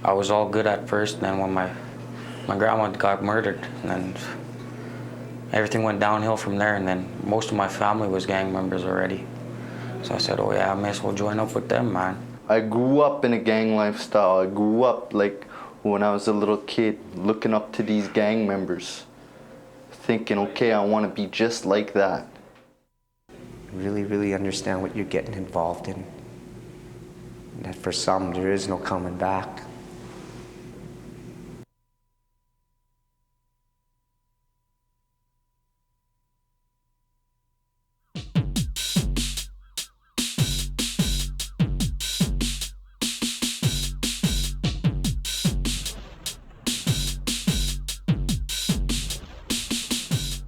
I was all good at first, and then when my grandma got murdered, and then everything went downhill from there, and then most of my family was gang members already. So I said, oh yeah, I may as well join up with them, man. I grew up in a gang lifestyle. I grew up like when I was a little kid, looking up to these gang members, thinking, okay, I want to be just like that. Really understand what you're getting involved in. And that for some, there is no coming back.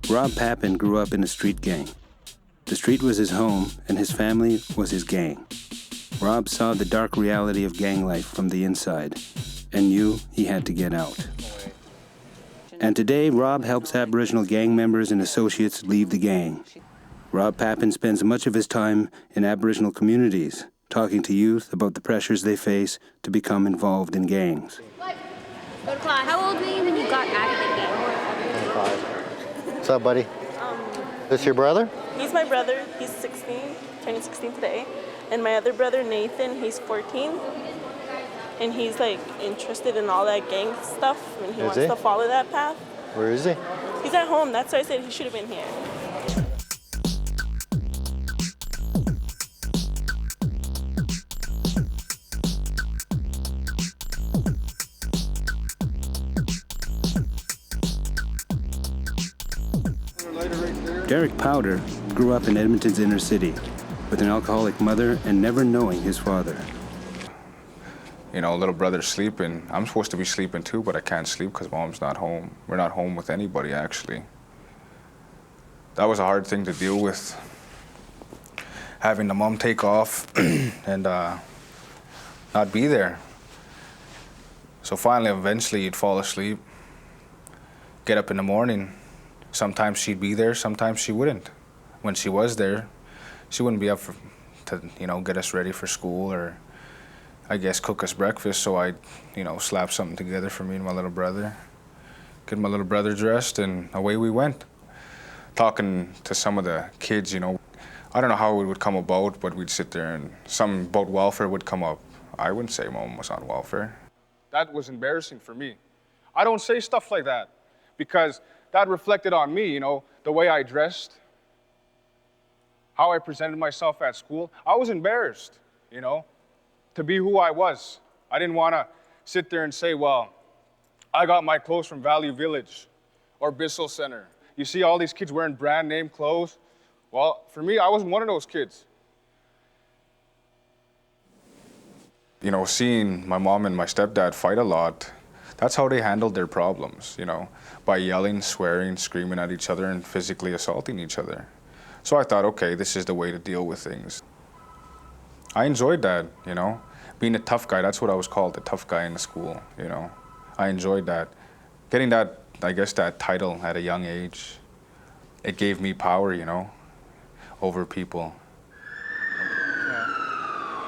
Rob Papin grew up in a street gang. The street was his home, and his family was his gang. Rob saw the dark reality of gang life from the inside and knew he had to get out. And today, Rob helps Aboriginal gang members and associates leave the gang. Rob Papin spends much of his time in Aboriginal communities, talking to youth about the pressures they face to become involved in gangs. How old were you when you got out of the gang? 25. What's up, buddy? This your brother? He's my brother. He's 16, turning 16 today. And my other brother, Nathan, he's 14. And he's like interested in all that gang stuff and he wants to follow that path. Where is he? He's at home. That's why I said he should have been here. Derek Powder grew up in Edmonton's inner city with an alcoholic mother and never knowing his father. You know, little brother's sleeping. I'm supposed to be sleeping too, but I can't sleep because mom's not home. We're not home with anybody, actually. That was a hard thing to deal with. Having the mom take off and not be there. So finally, eventually, you'd fall asleep, get up in the morning. Sometimes she'd be there, sometimes she wouldn't. When she was there, she wouldn't be up to, you know, get us ready for school or, I guess, cook us breakfast. So I'd, you know, slap something together for me and my little brother, get my little brother dressed, and away we went. Talking to some of the kids, you know, I don't know how it would come about, but we'd sit there and some about welfare would come up. I wouldn't say mom was on welfare. That was embarrassing for me. I don't say stuff like that because that reflected on me, you know, the way I dressed, how I presented myself at school. I was embarrassed, you know, to be who I was. I didn't want to sit there and say, well, I got my clothes from Value Village or Bissell Center. You see all these kids wearing brand name clothes. Well, for me, I wasn't one of those kids. You know, seeing my mom and my stepdad fight a lot, that's how they handled their problems, you know, by yelling, swearing, screaming at each other, and physically assaulting each other. So I thought, okay, this is the way to deal with things. I enjoyed that, you know, being a tough guy. That's what I was called, the tough guy in the school, you know. I enjoyed that. Getting that, I guess, that title at a young age, it gave me power, you know, over people.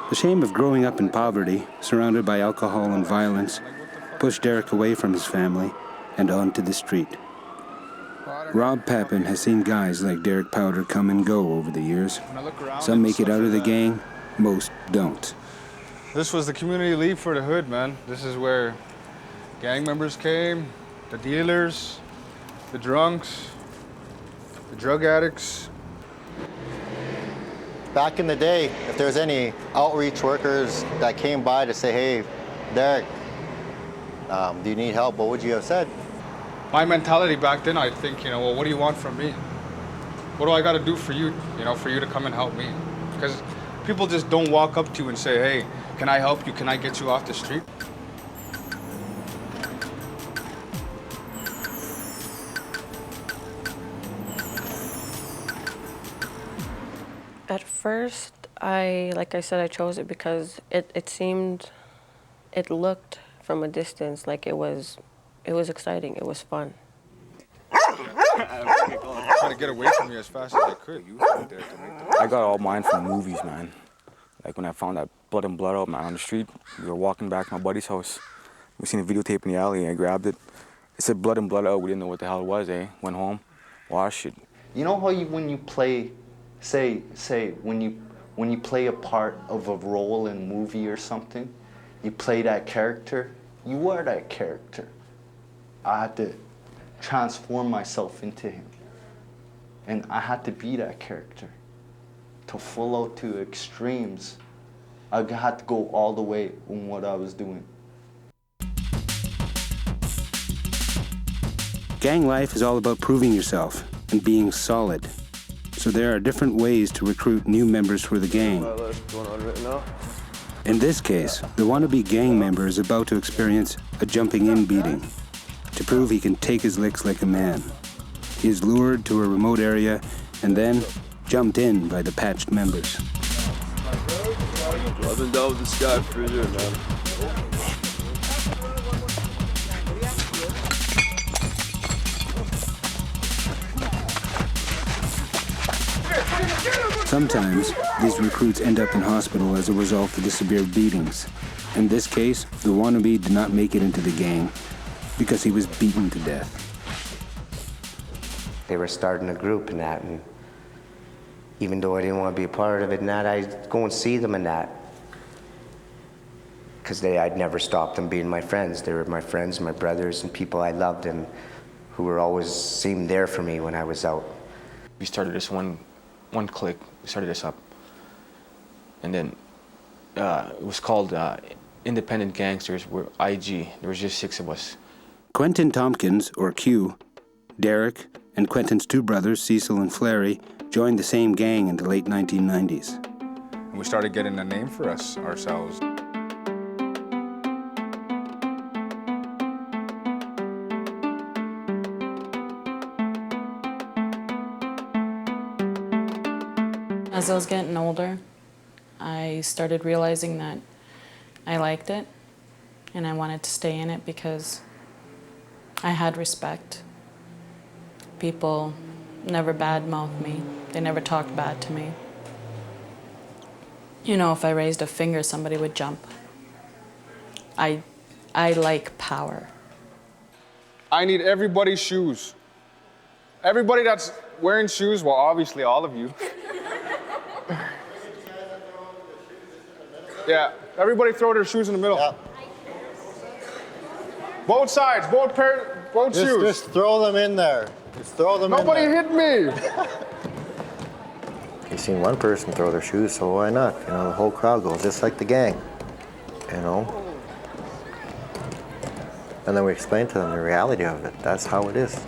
The shame of growing up in poverty, surrounded by alcohol and violence, pushed Derek away from his family and onto the street. Rob Papin has seen guys like Derek Powder come and go over the years. Some make it out of the gang, most don't. This was the community league for the hood, man. This is where gang members came, the dealers, the drunks, the drug addicts. Back in the day, if there was any outreach workers that came by to say, hey, Derek, do you need help? What would you have said? My mentality back then, I think, you know, well, what do you want from me? What do I got to do for you, you know, for you to come and help me? Because people just don't walk up to you and say, hey, can I help you? Can I get you off the street? At first, like I said, I chose it because it looked from a distance like it was exciting, it was fun. Trying to get away from me as fast as I could. I got all mine from movies, man. Like when I found that blood and blood out, man, on the street, we were walking back to my buddy's house. We seen a videotape in the alley. I grabbed it. It said blood in, blood out. We didn't know what the hell it was, eh? Went home, washed it. You know how when you play, say when you play a part of a role in a movie or something, you play that character, you are that character. I had to transform myself into him. And I had to be that character. To full out to extremes, I had to go all the way in what I was doing. Gang life is all about proving yourself and being solid. So there are different ways to recruit new members for the gang. In this case, the wannabe gang member is about to experience a jumping-in beating to prove he can take his licks like a man. He is lured to a remote area and then jumped in by the patched members. I've been down with this guy for a year, man. Sometimes, these recruits end up in hospital as a result of the severe beatings. In this case, the wannabe did not make it into the gang because he was beaten to death. They were starting a group and that, and even though I didn't want to be a part of it and that, I'd go and see them and that. Because I'd never stopped them being my friends. They were my friends, my brothers, and people I loved and who were always seemed there for me when I was out. We started this one clique. We started this up. And then it was called Independent Gangsters. We're IG. There was just 6 of us. Quentin Tompkins, or Q, Derek, and Quentin's 2 brothers, Cecil and Flary, joined the same gang in the late 1990s. And we started getting a name for ourselves. As I was getting older, I started realizing that I liked it and I wanted to stay in it because I had respect. People never badmouthed me. They never talked bad to me. You know, if I raised a finger, somebody would jump. I like power. I need everybody's shoes. Everybody that's wearing shoes, well, obviously all of you. Yeah, everybody throw their shoes in the middle. Yep. Both sides, both shoes. Just throw them in there. Just throw them Nobody in there. hit me. You've seen one person throw their shoes, so why not? You know, the whole crowd goes, just like the gang, you know? And then we explain to them the reality of it. That's how it is.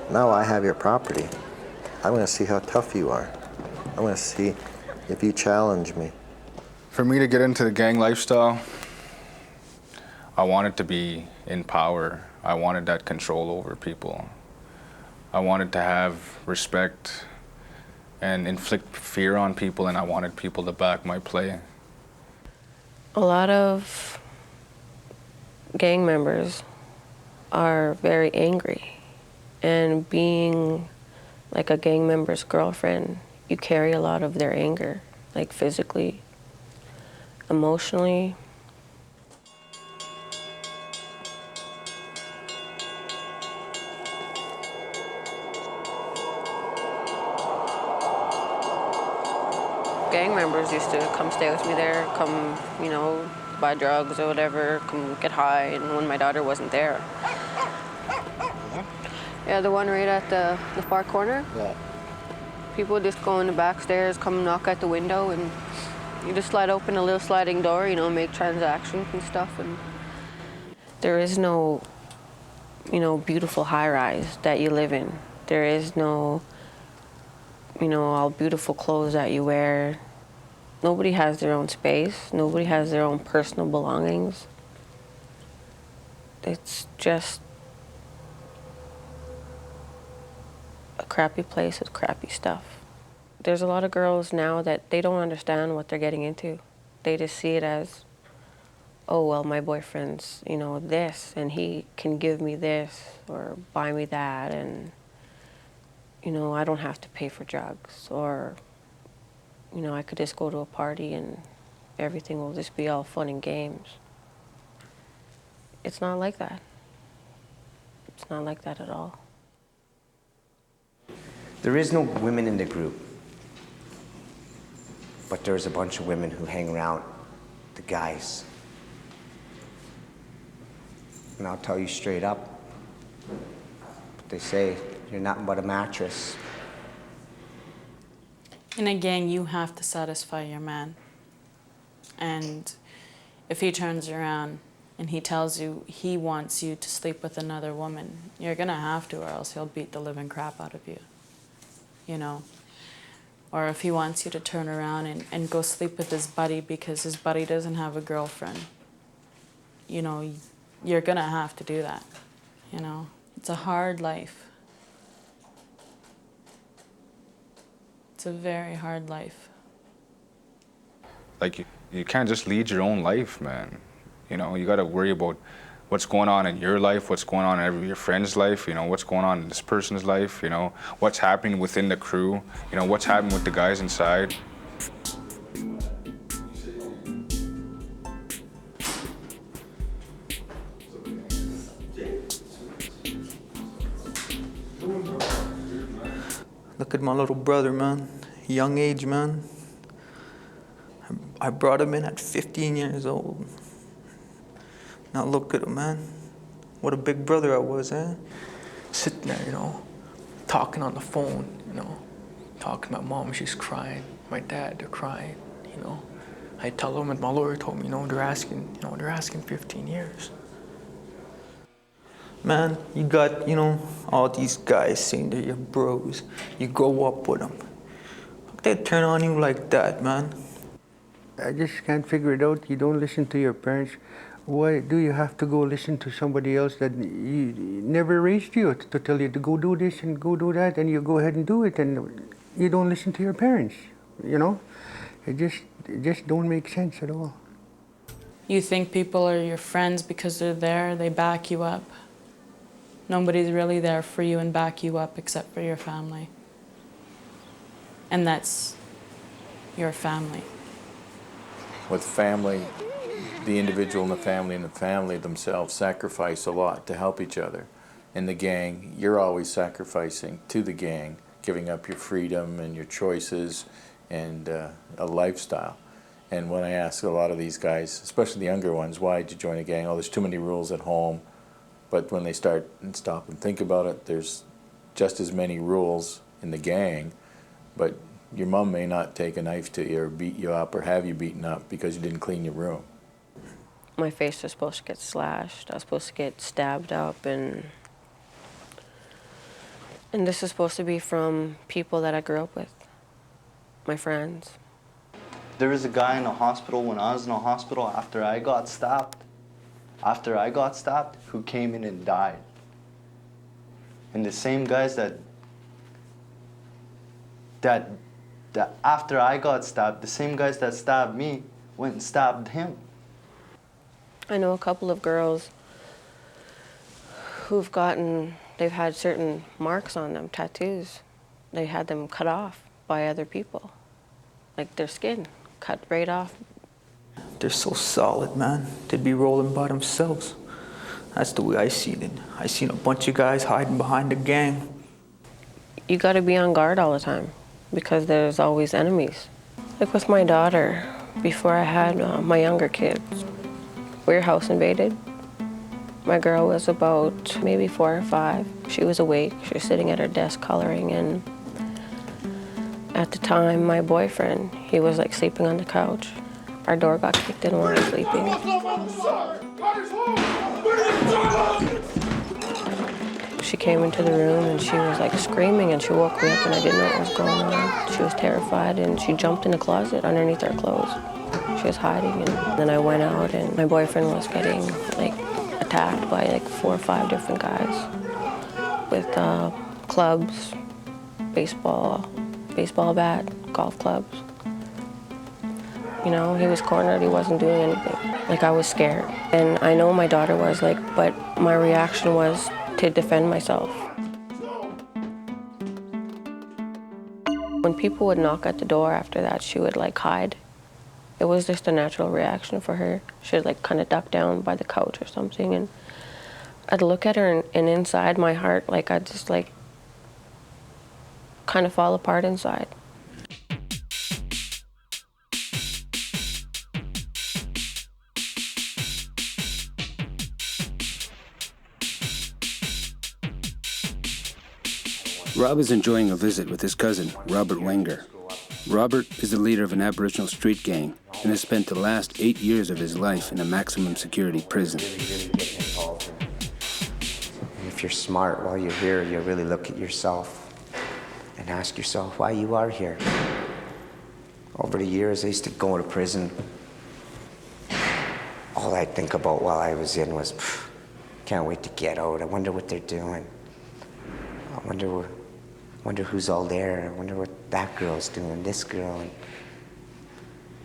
Now I have your property. I'm gonna see how tough you are. I'm gonna see if you challenge me. For me to get into the gang lifestyle, I wanted to be in power. I wanted that control over people. I wanted to have respect and inflict fear on people, and I wanted people to back my play. A lot of gang members are very angry, and being like a gang member's girlfriend, you carry a lot of their anger, like physically, emotionally. Gang members used to come stay with me there, come, you know, buy drugs or whatever, come get high, and when my daughter wasn't there. Yeah, the one right at the far corner. Yeah. People just go in the back stairs, come knock at the window, and you just slide open a little sliding door, you know, make transactions and stuff. And there is no, you know, beautiful high-rise that you live in. There is no, you know, all beautiful clothes that you wear. Nobody has their own space. Nobody has their own personal belongings. It's just a crappy place with crappy stuff. There's a lot of girls now that they don't understand what they're getting into. They just see it as, oh, well, my boyfriend's, you know, this, and he can give me this or buy me that, and, you know, I don't have to pay for drugs, or, you know, I could just go to a party and everything will just be all fun and games. it's not like that. It's not like that at all. There is no women in the group, but there's a bunch of women who hang around the guys. And I'll tell you straight up, they say you're nothing but a mattress. In a gang, you have to satisfy your man. And if he turns around and he tells you he wants you to sleep with another woman, you're gonna have to, or else he'll beat the living crap out of you. You know? Or if he wants you to turn around and go sleep with his buddy because his buddy doesn't have a girlfriend, you know, you're gonna have to do that, you know? It's a hard life. It's a very hard life. Like, you can't just lead your own life, man. You know, you gotta worry about what's going on in your life, what's going on in your friend's life, you know, what's going on in this person's life, you know, what's happening within the crew, you know, what's happening with the guys inside. Look at my little brother, man. Young age, man. I brought him in at 15 years old. Now look at him, man. What a big brother I was, eh? Sitting there, you know, talking on the phone, you know, talking to my mom, she's crying. My dad, they're crying, you know. I tell them, and my lawyer told me, you know, they're asking 15 years. Man, you got, you know, all these guys saying they're your bros. You grow up with them. They turn on you like that, man. I just can't figure it out. You don't listen to your parents. Why do you have to go listen to somebody else that never raised you to tell you to go do this and go do that, and you go ahead and do it, and you don't listen to your parents, you know? It just don't make sense at all. You think people are your friends because they're there, they back you up. Nobody's really there for you and back you up except for your family. And that's your family. With family, the individual and the family themselves sacrifice a lot to help each other. In the gang, you're always sacrificing to the gang, giving up your freedom and your choices and a lifestyle. And when I ask a lot of these guys, especially the younger ones, why did you join a gang? Oh, there's too many rules at home. But when they stop and think about it, there's just as many rules in the gang, but your mom may not take a knife to you or beat you up or have you beaten up because you didn't clean your room. My face was supposed to get slashed. I was supposed to get stabbed up, and this is supposed to be from people that I grew up with, my friends. There was a guy in the hospital when I was in the hospital after I got stabbed, who came in and died. And the same guys that after I got stabbed, the same guys that stabbed me went and stabbed him. I know a couple of girls they've had certain marks on them, tattoos. They had them cut off by other people, like their skin cut right off. They're so solid, man. They'd be rolling by themselves. That's the way I seen it. I seen a bunch of guys hiding behind the gang. You gotta be on guard all the time because there's always enemies. Like with my daughter, before I had my younger kids, we were house invaded. My girl was about maybe 4 or 5. She was awake. She was sitting at her desk coloring, and at the time, my boyfriend, he was like sleeping on the couch. Our door got kicked in while I was sleeping. She came into the room and she was like screaming, and she woke me up and I didn't know what was going on. She was terrified and she jumped in the closet underneath our clothes. She was hiding, and then I went out and my boyfriend was getting like attacked by like 4 or 5 different guys with clubs, baseball bat, golf clubs. You know, he was cornered, he wasn't doing anything. Like, I was scared. And I know my daughter was, like, but my reaction was to defend myself. When people would knock at the door after that, she would, like, hide It was just a natural reaction for her. She'd like kind of duck down by the couch or something, and I'd look at her, and inside my heart, like I'd just like kind of fall apart inside. Rob is enjoying a visit with his cousin, Robert Wenger. Robert is the leader of an Aboriginal street gang and has spent the last 8 years of his life in a maximum security prison. If you're smart while you're here, you really look at yourself and ask yourself why you are here. Over the years, I used to go to prison. All I'd think about while I was in was, can't wait to get out. I wonder what they're doing. I wonder who's all there. I wonder what that girl's doing, this girl. And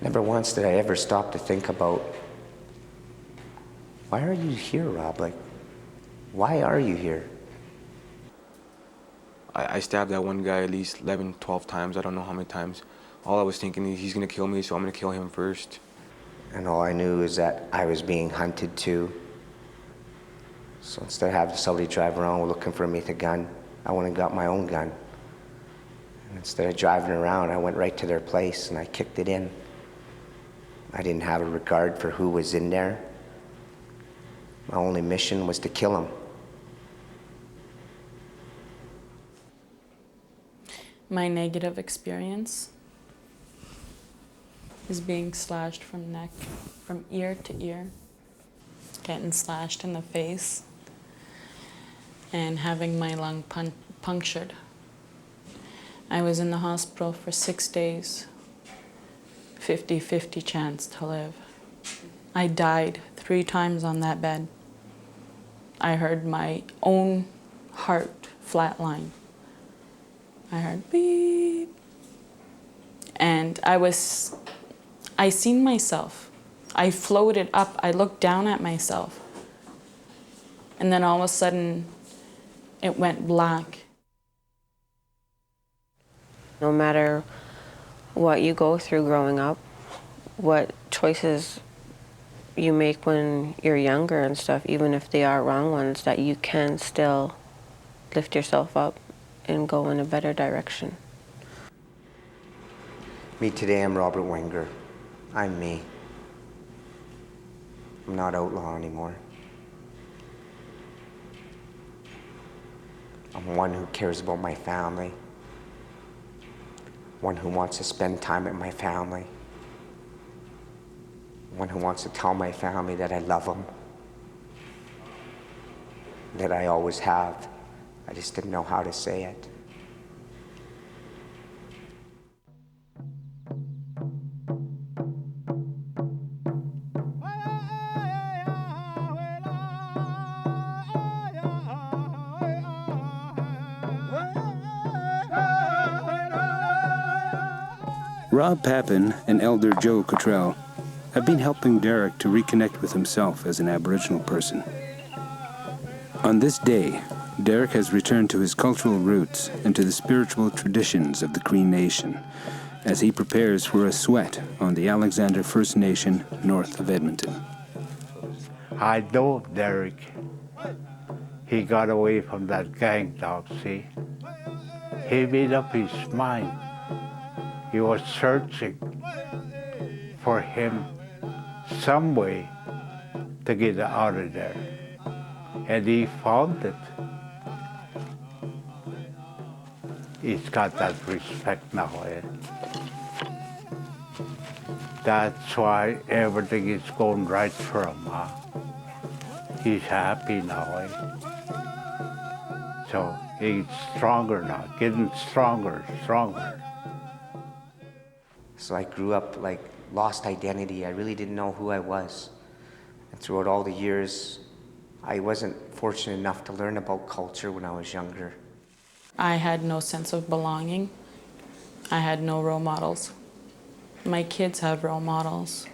never once did I ever stop to think about, why are you here, Rob? Like, why are you here? I stabbed that one guy at least 11, 12 times. I don't know how many times. All I was thinking is he's gonna kill me, so I'm gonna kill him first. And all I knew is that I was being hunted too. So instead of having somebody drive around looking for me with a gun, I went and got my own gun. And instead of driving around, I went right to their place and I kicked it in. I didn't have a regard for who was in there. My only mission was to kill him. My negative experience is being slashed from ear to ear, getting slashed in the face, and having my lung punctured. I was in the hospital for 6 days, 50-50 chance to live. I died 3 times on that bed. I heard my own heart flatline. I heard beep. And I seen myself. I floated up, I looked down at myself. And then all of a sudden, it went black. No matter what you go through growing up, what choices you make when you're younger and stuff, even if they are wrong ones, that you can still lift yourself up and go in a better direction. Me today, I'm Robert Wenger. I'm me. I'm not outlaw anymore. I'm one who cares about my family. One who wants to spend time with my family. One who wants to tell my family that I love them. That I always have. I just didn't know how to say it. Rob Papin and Elder Joe Cottrell have been helping Derek to reconnect with himself as an Aboriginal person. On this day, Derek has returned to his cultural roots and to the spiritual traditions of the Cree Nation as he prepares for a sweat on the Alexander First Nation north of Edmonton. I know Derek. He got away from that gang dog, see? He made up his mind. He was searching for him some way to get out of there. And he found it. He's got that respect now. That's why everything is going right for him. He's happy now. So he's stronger now, getting stronger. So I grew up like lost identity. I really didn't know who I was. And throughout all the years, I wasn't fortunate enough to learn about culture when I was younger. I had no sense of belonging. I had no role models. My kids have role models.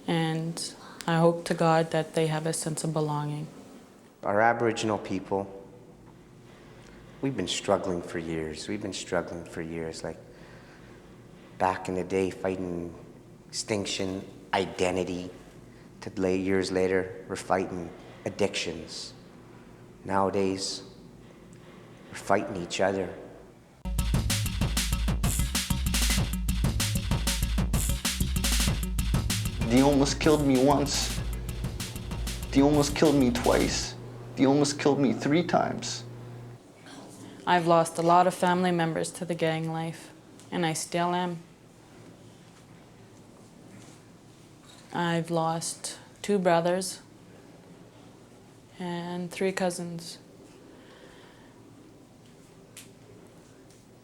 And I hope to God that they have a sense of belonging. Our Aboriginal people, we've been struggling for years. Like back in the day, fighting distinction, identity, to years later, we're fighting addictions. Nowadays, we're fighting each other. They almost killed me once. They almost killed me twice. They almost killed me 3 times. I've lost a lot of family members to the gang life, and I still am. I've lost 2 brothers and 3 cousins.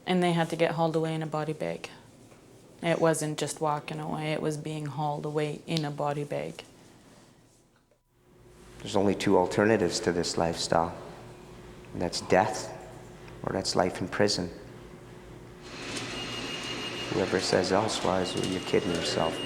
And they had to get hauled away in a body bag. It wasn't just walking away, it was being hauled away in a body bag. There's only 2 alternatives to this lifestyle, and that's death or that's life in prison. Whoever says elsewise, well, you're kidding yourself.